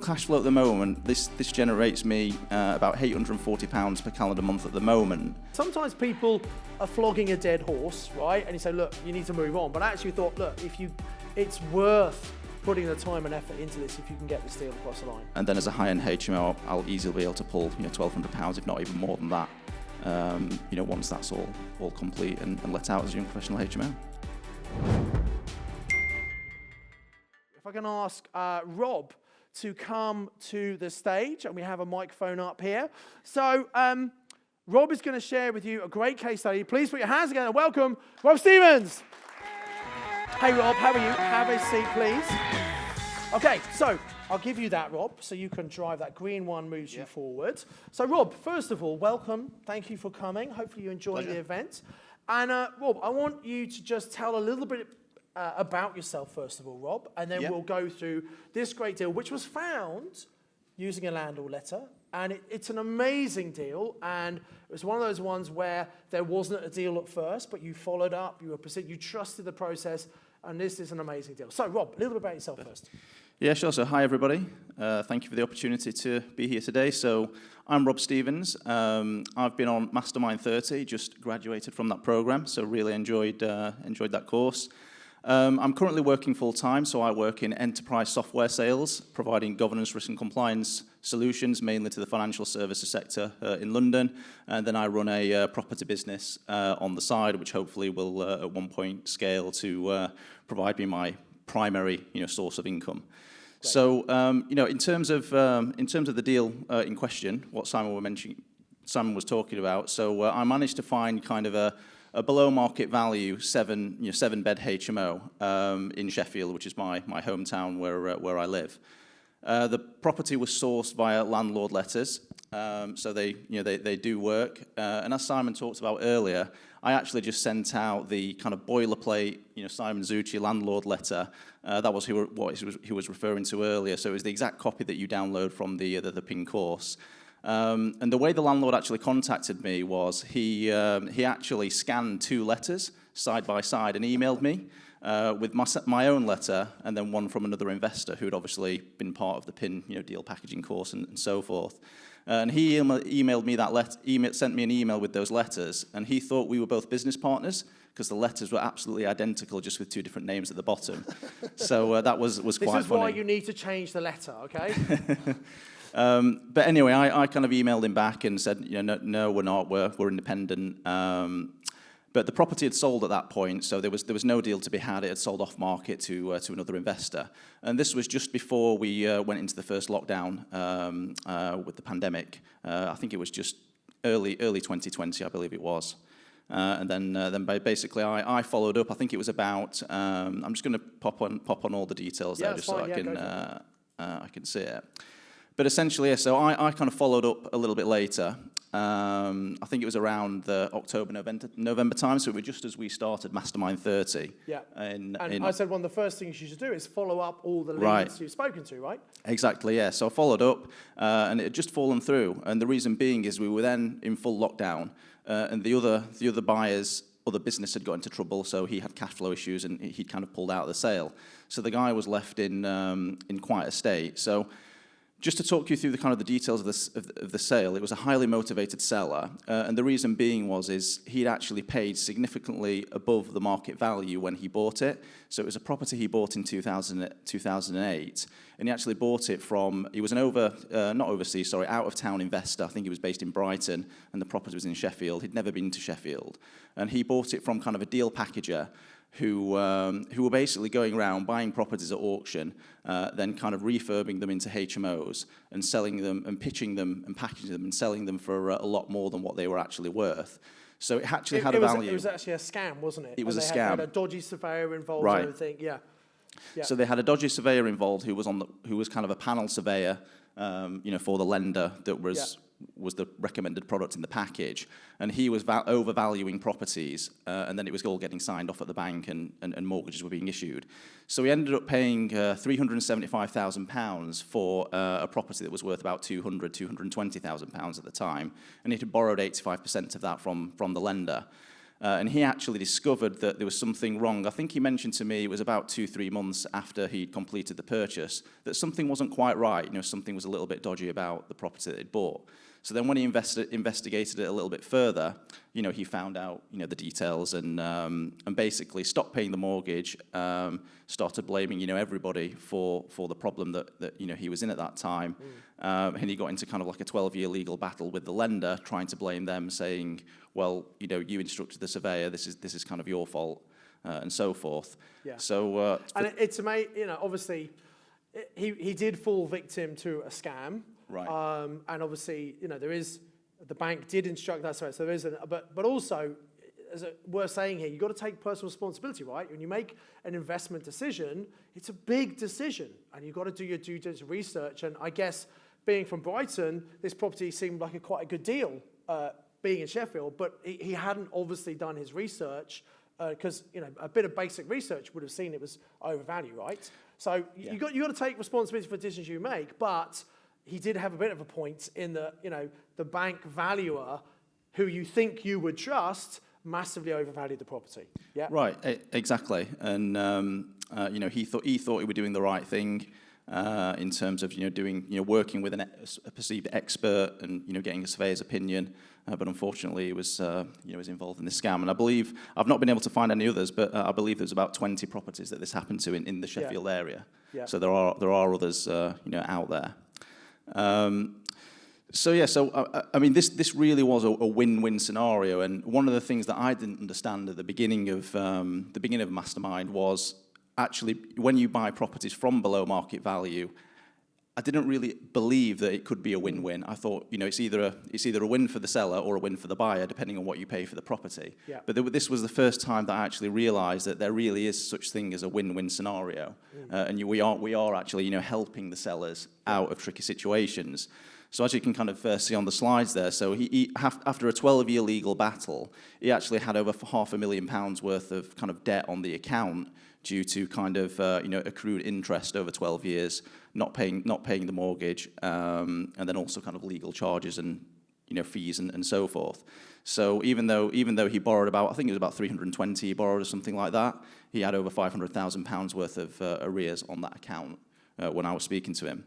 cash flow at the moment, this generates me about £840 per calendar month at the moment. Sometimes people are flogging a dead horse, right? And you say, look, you need to move on. But I actually thought, look, it's worth putting the time and effort into this if you can get this deal across the line. And then as a high-end HMO, I'll easily be able to pull £1,200, if not even more than that, once that's all complete and let out as a young professional HMO. If I can ask Rob to come to the stage, and we have a microphone up here. So Rob is going to share with you a great case study. Please put your hands together and welcome Rob Stevens. Hey Rob, how are you? Have a seat, please. Okay, so I'll give you that, Rob, so you can drive that green one, moves you forward. So Rob, first of all, welcome. Thank you for coming. Hopefully you enjoy the event. And Rob, I want you to just tell a little bit about yourself, first of all, Rob, and then we'll go through this great deal, which was found using a landlord letter. And it's an amazing deal, and it was one of those ones where there wasn't a deal at first, but you followed up, you trusted the process, and this is an amazing deal. So, Rob, a little bit about yourself first. Yeah, sure. So, hi, everybody. Thank you for the opportunity to be here today. So, I'm Rob Stevens. I've been on Mastermind 30, just graduated from that program, so really enjoyed that course. I'm currently working full-time, so I work in enterprise software sales, providing governance, risk and compliance solutions, mainly to the financial services sector in London. And then I run a property business on the side, which hopefully will at one point scale to provide me my primary source of income. Great. So in terms of the deal in question, what Simon was talking about, so I managed to find kind of a below market value seven bed HMO in Sheffield, which is my hometown where I live. The property was sourced via Landlord Letters, so they do work. And as Simon talked about earlier, I actually just sent out the kind of boilerplate, Simon Zutshi landlord letter. That was what he was referring to earlier. So it was the exact copy that you download from the PIN course. And the way the landlord actually contacted me was he actually scanned 2 letters side by side and emailed me with my own letter and then one from another investor who had obviously been part of the PIN deal packaging course and so forth. And he emailed me sent me an email with those letters, and he thought we were both business partners because the letters were absolutely identical, just with 2 different names at the bottom. So that was quite funny. This is why you need to change the letter, okay? But anyway, I kind of emailed him back and said, no, we're not. We're independent. But the property had sold at that point, so there was no deal to be had. It had sold off market to another investor, and this was just before we went into the first lockdown with the pandemic. I think it was just early 2020, I believe it was. And then basically I followed up. I think it was about. I'm just going to pop on all the details there, just so I can see it. But essentially, so I kind of followed up a little bit later. I think it was around the October, November time, so it was just as we started Mastermind 30. Yeah, and I said one of the first things you should do is follow up all the leads you've spoken to, right? Exactly, yeah. So I followed up, and it had just fallen through. And the reason being is we were then in full lockdown, and the other buyers, other business had got into trouble, so he had cash flow issues, and he'd kind of pulled out of the sale. So the guy was left in quite a state. So just to talk you through the kind of the details of the sale, it was a highly motivated seller, and the reason being is he'd actually paid significantly above the market value when he bought it. So it was a property he bought in 2008, and he actually bought it from, he was an out-of-town investor. I think he was based in Brighton, and the property was in Sheffield. He'd never been to Sheffield, and he bought it from kind of a deal packager who were basically going around buying properties at auction, then kind of refurbing them into HMOs and selling them and pitching them and packaging them and selling them for a lot more than what they were actually worth. So it actually had a value. It was actually a scam, wasn't it? It was a scam. They had a dodgy surveyor involved and everything, yeah. So they had a dodgy surveyor involved who was kind of a panel surveyor, for the lender that was the recommended product in the package, and he was overvaluing properties, and then it was all getting signed off at the bank, and mortgages were being issued. So he ended up paying £375,000 for a property that was worth about £220,000 at the time, and he had borrowed 85% of that from the lender. And he actually discovered that there was something wrong. I think he mentioned to me it was about 2-3 months after he'd completed the purchase that something wasn't quite right. Something was a little bit dodgy about the property that he'd bought. So then when he investigated it a little bit further, he found out, the details and basically stopped paying the mortgage, started blaming, everybody for the problem that he was in at that time. And he got into kind of like a 12-year legal battle with the lender, trying to blame them, saying, well, you instructed the surveyor, this is kind of your fault, and so forth. Yeah. So, and it's amazing, obviously, he did fall victim to a scam. Right. And obviously, the bank did instruct that, so there is, but also, worth saying here, you've got to take personal responsibility, right? When you make an investment decision, it's a big decision, and you've got to do your due diligence research. And I guess, being from Brighton, this property seemed like quite a good deal, being in Sheffield, but he hadn't obviously done his research, because a bit of basic research would have seen it was overvalued, right? So you got to take responsibility for decisions you make, but he did have a bit of a point in that, the bank valuer, who you think you would trust, massively overvalued the property. Yeah. Right. Exactly. And he thought he were doing the right thing in terms of working with a perceived expert and getting a surveyor's opinion. But unfortunately, he was involved in this scam. And I believe I've not been able to find any others, but I believe there's about 20 properties that this happened to in the Sheffield area. Yeah. So there are others out there. This really was a win-win scenario, and one of the things that I didn't understand at the beginning of Mastermind was actually when you buy properties from below market value, I didn't really believe that it could be a win-win. I thought, it's either a win for the seller or a win for the buyer, depending on what you pay for the property. Yeah. But this was the first time that I actually realised that there really is such thing as a win-win scenario, and we are actually helping the sellers out of tricky situations. So as you can kind of see on the slides there, so he after a 12-year legal battle, he actually had over £500,000 worth of kind of debt on the account due to kind of accrued interest over 12 years, not paying the mortgage, and then also kind of legal charges and fees and so forth. So even though he borrowed I think it was about 320 he borrowed or something like that, he had over £500,000 worth of arrears on that account when I was speaking to him.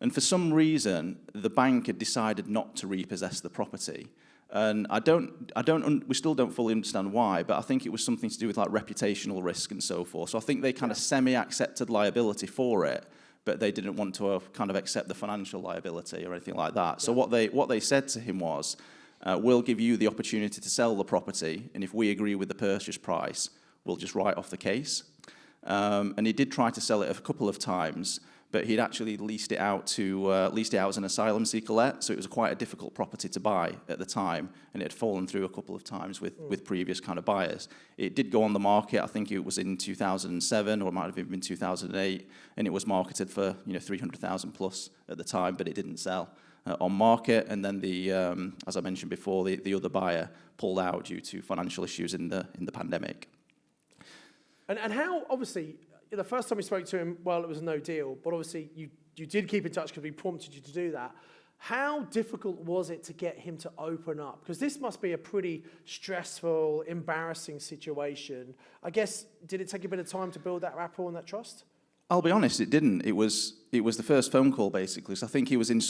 And for some reason, the bank had decided not to repossess the property. And we still don't fully understand why, but I think it was something to do with like reputational risk and so forth. So I think they kind of semi-accepted liability for it, but they didn't want to kind of accept the financial liability or anything like that. So what they said to him was, we'll give you the opportunity to sell the property, and if we agree with the purchase price, we'll just write off the case. And he did try to sell it a couple of times, but he'd actually leased it out as an asylum seeker let, so it was quite a difficult property to buy at the time, and it had fallen through a couple of times with previous kind of buyers. It did go on the market, I think it was in 2007, or it might have even been 2008, and it was marketed for 300,000 plus at the time, but it didn't sell on market, and then as I mentioned before, the other buyer pulled out due to financial issues in the pandemic. And how, obviously, the first time we spoke to him, well, it was no deal, but obviously you did keep in touch because we prompted you to do that. How difficult was it to get him to open up? Because this must be a pretty stressful, embarrassing situation. I guess, did it take a bit of time to build that rapport and that trust? I'll be honest, it didn't. It was the first phone call, basically. So I think he was in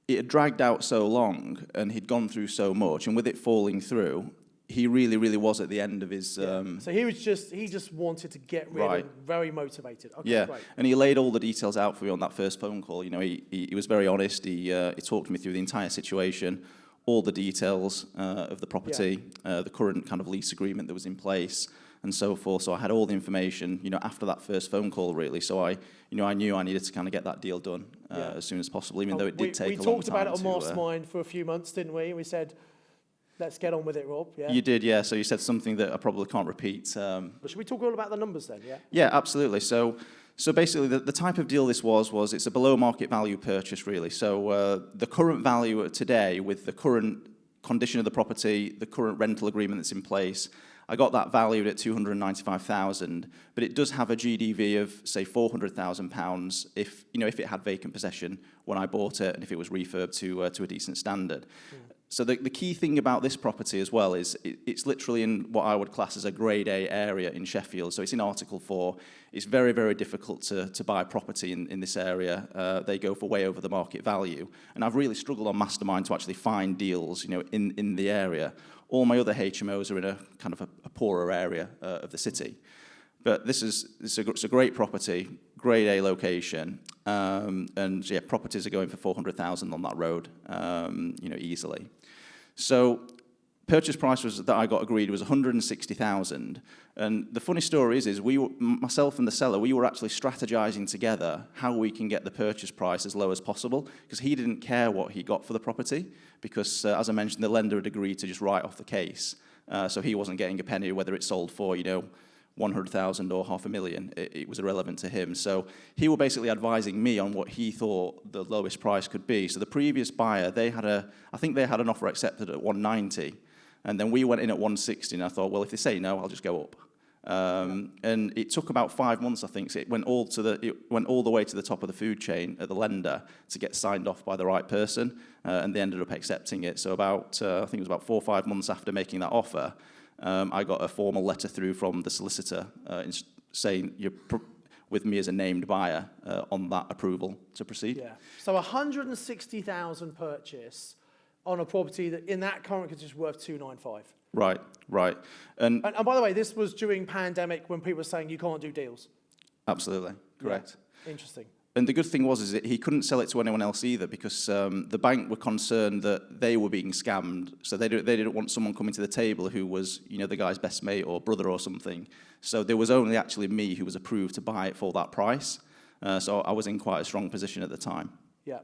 it had dragged out so long, and he'd gone through so much, and with it falling through, he really, really was at the end of his... So he just wanted to get rid of, very motivated. Okay, great. And he laid all the details out for me on that first phone call. He was very honest. He talked me through the entire situation, all the details of the property, the current kind of lease agreement that was in place, and so forth. So I had all the information, after that first phone call, really. So I knew I needed to kind of get that deal done as soon as possible, even though it did take a long time. We talked about it on Mastermind for a few months, didn't we? We said, let's get on with it, Rob. Yeah. You did, yeah. So you said something that I probably can't repeat. But should we talk all about the numbers then? Yeah. Yeah, absolutely. So basically, the type of deal this was it's a below market value purchase, really. So the current value today, with the current condition of the property, the current rental agreement that's in place, I got that valued at £295,000. But it does have a GDV of say £400,000 if it had vacant possession when I bought it, and if it was refurbed to a decent standard. So the key thing about this property as well is it's literally in what I would class as a grade A area in Sheffield. So it's in Article 4. It's very, very difficult to buy property in this area. They go for way over the market value. And I've really struggled on Mastermind to actually find deals, in the area. All my other HMOs are in a kind of a poorer area of the city. But it's a great property, grade A location, and yeah, properties are going for 400,000 on that road, easily. So purchase price that I got agreed was 160,000. And the funny story is myself and the seller, we were actually strategizing together how we can get the purchase price as low as possible, because he didn't care what he got for the property, because as I mentioned, the lender had agreed to just write off the case. So he wasn't getting a penny, whether it sold for, 100,000 or 500,000, it was irrelevant to him. So he was basically advising me on what he thought the lowest price could be. So the previous buyer, I think they had an offer accepted at 190, and then we went in at 160, and I thought, well, if they say no, I'll just go up. And it took about 5 months, I think. So it went all the way to the top of the food chain at the lender to get signed off by the right person, and they ended up accepting it. So I think it was about 4 or 5 months after making that offer, I got a formal letter through from the solicitor saying you're with me as a named buyer on that approval to proceed. Yeah. So 160,000 purchase on a property that in that current condition is worth 295. Right. And by the way, this was during pandemic when people were saying you can't do deals. Absolutely, correct. Yeah. Interesting. And the good thing is that he couldn't sell it to anyone else either, because the bank were concerned that they were being scammed. So they didn't want someone coming to the table who was, the guy's best mate or brother or something. So there was only actually me who was approved to buy it for that price. So I was in quite a strong position at the time. Yeah.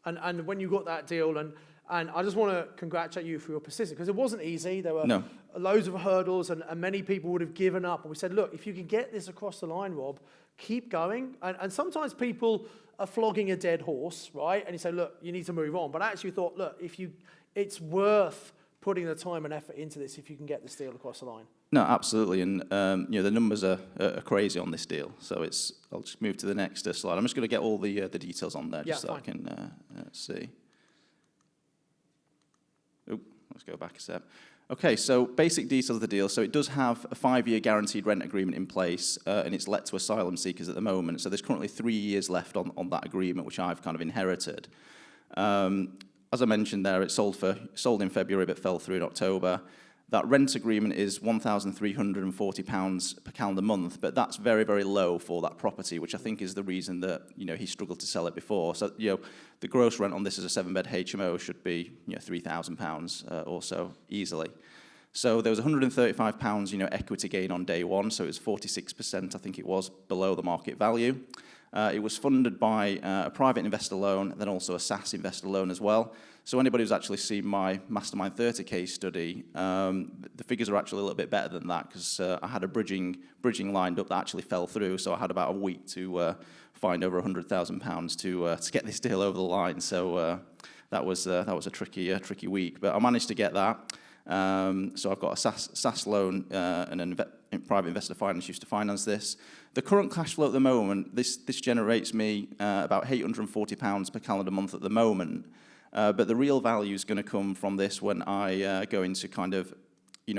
And when you got that deal, and I just want to congratulate you for your persistence, because it wasn't easy. There were loads of hurdles, and many people would have given up. And we said, look, if you can get this across the line, Rob, keep going. And sometimes people are flogging a dead horse, right? And you say, look, you need to move on. But I actually thought, look, it's worth putting the time and effort into this if you can get this deal across the line. No, absolutely. And the numbers are crazy on this deal. So I'll just move to the next slide. I'm just going to get all the details on there just so I can see. Let's go back a step. Okay, so basic details of the deal. So it does have a 5-year guaranteed rent agreement in place, and it's let to asylum seekers at the moment. So there's currently 3 years left on that agreement, which I've kind of inherited. As I mentioned there, it sold in February but fell through in October. That rent agreement is £1,340 per calendar month, but that's very, very low for that property, which I think is the reason that he struggled to sell it before. So the gross rent on this as a 7-bed HMO should be £3,000 or so easily. So there was £135 equity gain on day one, so it was 46%, I think it was, below the market value. It was funded by a private investor loan, and then also a SAS investor loan as well. So anybody who's actually seen my Mastermind 30 case study, the figures are actually a little bit better than that, because I had a bridging lined up that actually fell through. So I had about a week to find over £100,000 to get this deal over the line. So that was a tricky week, but I managed to get that. So I've got a SAS loan and a private investor finance used to finance this. The current cash flow at the moment, this generates me about £840 per calendar month at the moment. But the real value is going to come from this when I go into kind of,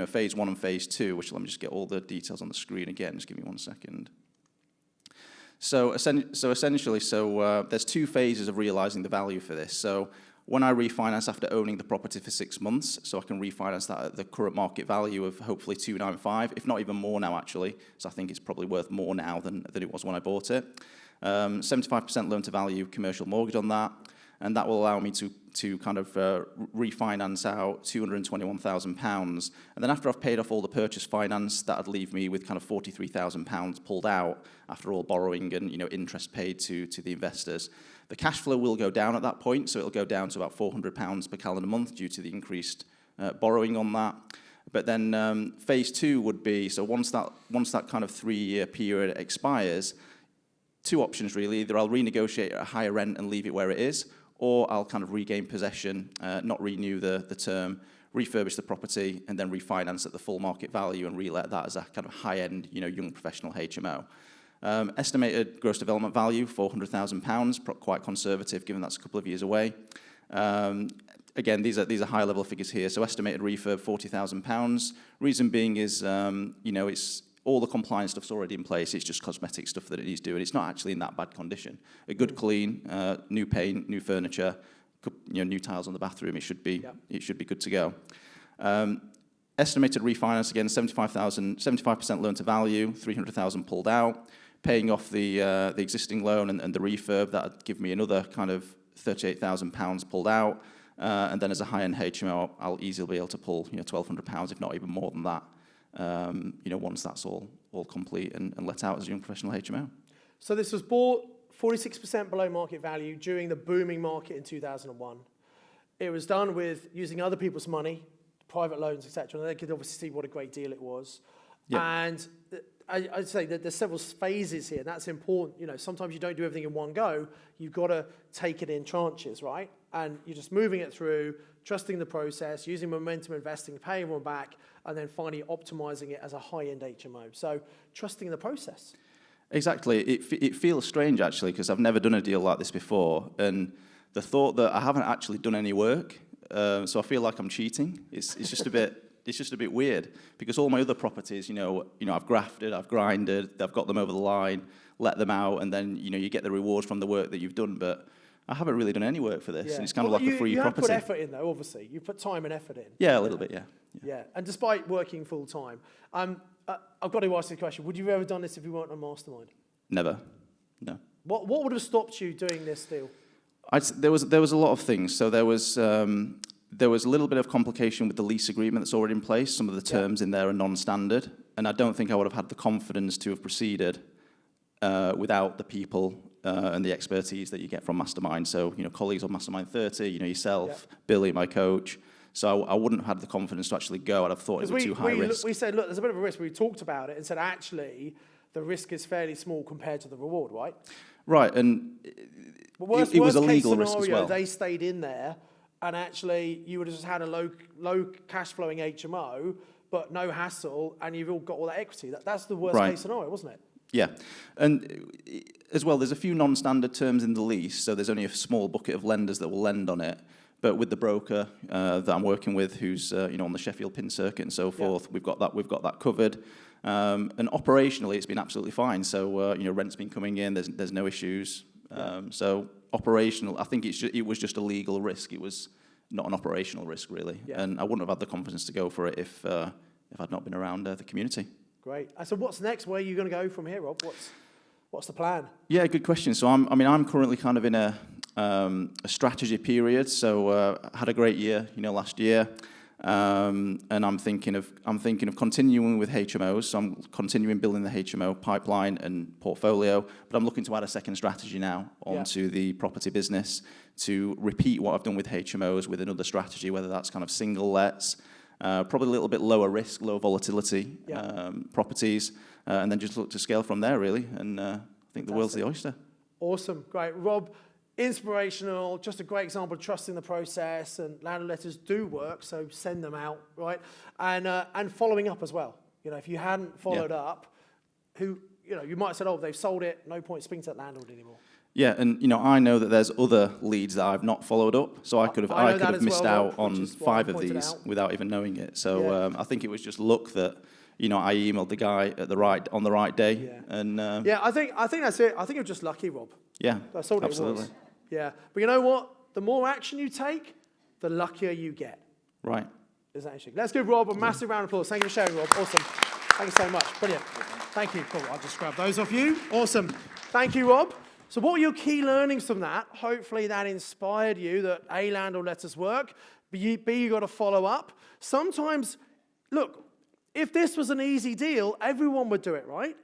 phase 1 and phase 2, which let me just get all the details on the screen again. Just give me 1 second. So essentially, there's 2 phases of realizing the value for this. So when I refinance after owning the property for 6 months, so I can refinance that at the current market value of hopefully 295, if not even more now actually. So I think it's probably worth more now than it was when I bought it. 75% loan to value commercial mortgage on that, and that will allow me to kind of refinance out £221,000. And then after I've paid off all the purchase finance, that'd leave me with kind of £43,000 pulled out after all borrowing and interest paid to the investors. The cash flow will go down at that point, so it'll go down to about £400 per calendar month due to the increased borrowing on that. But then phase 2 would be, so once that kind of 3-year period expires, 2 options really. Either I'll renegotiate at a higher rent and leave it where it is, or I'll kind of regain possession, not renew the term, refurbish the property, and then refinance at the full market value and relet that as a kind of high-end, young professional HMO. Estimated gross development value, £400,000, quite conservative given that's a couple of years away. again, these are high level figures here. So estimated refurb £40,000. Reason being is, it's all the compliance stuff's already in place. It's just cosmetic stuff that it needs doing. It's not actually in that bad condition. A good clean, new paint, new furniture, new tiles on the bathroom. It should be good to go. Estimated refinance again, 75% loan to value, 300,000 pulled out. Paying off the existing loan and the refurb, that'd give me another kind of £38,000 pulled out. And then as a high-end HMO, I'll easily be able to pull £1,200, if not even more than that. Once that's all complete and let out as a young professional HMO. So this was bought 46% below market value during the booming market in 2001. It was done with using other people's money, private loans, etc. And they could obviously see what a great deal it was. Yep. And I'd say that there's several phases here, and that's important. Sometimes you don't do everything in one go. You've got to take it in tranches, right? And you're just moving it through, trusting the process, using momentum investing, paying one back, and then finally optimizing it as a high-end HMO. So trusting the process. Exactly. It feels strange, actually, because I've never done a deal like this before. And the thought that I haven't actually done any work, so I feel like I'm cheating. It's just a bit weird, because all my other properties, I've grafted, I've grinded, I've got them over the line, let them out, and then you get the rewards from the work that you've done. But I haven't really done any work for this, and it's kind of like a free property. You have put effort in, though. Obviously, you put time and effort in. Yeah, a little bit. Yeah. And despite working full time, I've got to ask you a question. Would you have ever done this if you weren't on Mastermind? Never. No. What would have stopped you doing this deal? There was a lot of things. So there was a little bit of complication with the lease agreement that's already in place. Some of the terms in there are non-standard, and I don't think I would have had the confidence to have proceeded without the people and the expertise that you get from Mastermind. So colleagues on Mastermind 30, yourself, Billy, my coach. So I wouldn't have had the confidence to actually go. I'd have thought it was too high risk. We said, look, there's a bit of a risk. We talked about it and said, actually, the risk is fairly small compared to the reward, right? Right, and it was a legal risk as well. They stayed in there, and actually you would have just had a low cash flowing HMO, but no hassle, and you've all got all that equity. That's the worst case scenario, wasn't it? Yeah, and as well, there's a few non-standard terms in the lease, so there's only a small bucket of lenders that will lend on it. But with the broker that I'm working with, who's on the Sheffield pin circuit and so forth, we've got that covered. And operationally, it's been absolutely fine. So rent's been coming in. There's no issues. So operational, I think it was just a legal risk. It was not an operational risk really. Yeah. And I wouldn't have had the confidence to go for it if I'd not been around the community. Great. So what's next? Where are you going to go from here, Rob? What's the plan? Yeah, good question. So I'm currently kind of in a strategy period. So I had a great year, last year, and I'm thinking of continuing with HMOs. So I'm continuing building the HMO pipeline and portfolio, but I'm looking to add a second strategy now onto the property business to repeat what I've done with HMOs with another strategy, whether that's kind of single lets, probably a little bit lower risk, low volatility properties, and then just look to scale from there really. And I think the world's the oyster. Awesome, great, Rob. Inspirational, just a great example of trusting the process, and landlord letters do work, so send them out, right? And following up as well. If you hadn't followed up, you might have said, oh, they've sold it, no point speaking to that landlord anymore. Yeah, and I know that there's other leads that I've not followed up, so I could have missed out on 5 of these without even knowing it. So I think it was just luck that I emailed the guy on the right day. Yeah. And I think that's it. I think you're just lucky, Rob. Yeah, that's all absolutely. It was. Yeah, but you know what? The more action you take, the luckier you get. Right. Is that interesting? Let's give Rob a massive round of applause. Thank you for sharing, Rob. Awesome. Thank you so much. Brilliant. Thank you. Cool. I'll just grab those off you. Awesome. Thank you, Rob. So what were your key learnings from that? Hopefully that inspired you that A, landlord letters work, B, you got to follow up. Sometimes, look, if this was an easy deal, everyone would do it, right?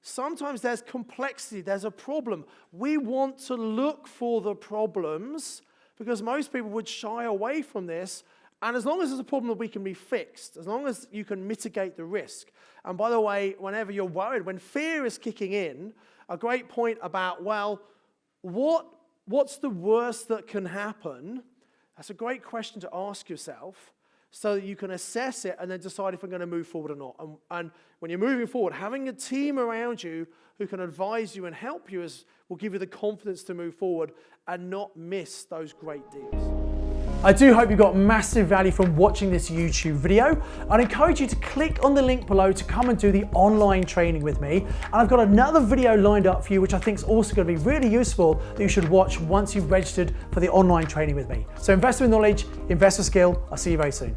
Sometimes there's complexity, there's a problem. We want to look for the problems because most people would shy away from this. And as long as there's a problem that we can be fixed, as long as you can mitigate the risk. And by the way, whenever you're worried, when fear is kicking in, a great point about, well, what's the worst that can happen? That's a great question to ask yourself so that you can assess it and then decide if I'm going to move forward or not. And when you're moving forward, having a team around you who can advise you and help you will give you the confidence to move forward and not miss those great deals. I do hope you got massive value from watching this YouTube video. I'd encourage you to click on the link below to come and do the online training with me. And I've got another video lined up for you, which I think is also going to be really useful that you should watch once you've registered for the online training with me. So invest with knowledge, invest with skill. I'll see you very soon.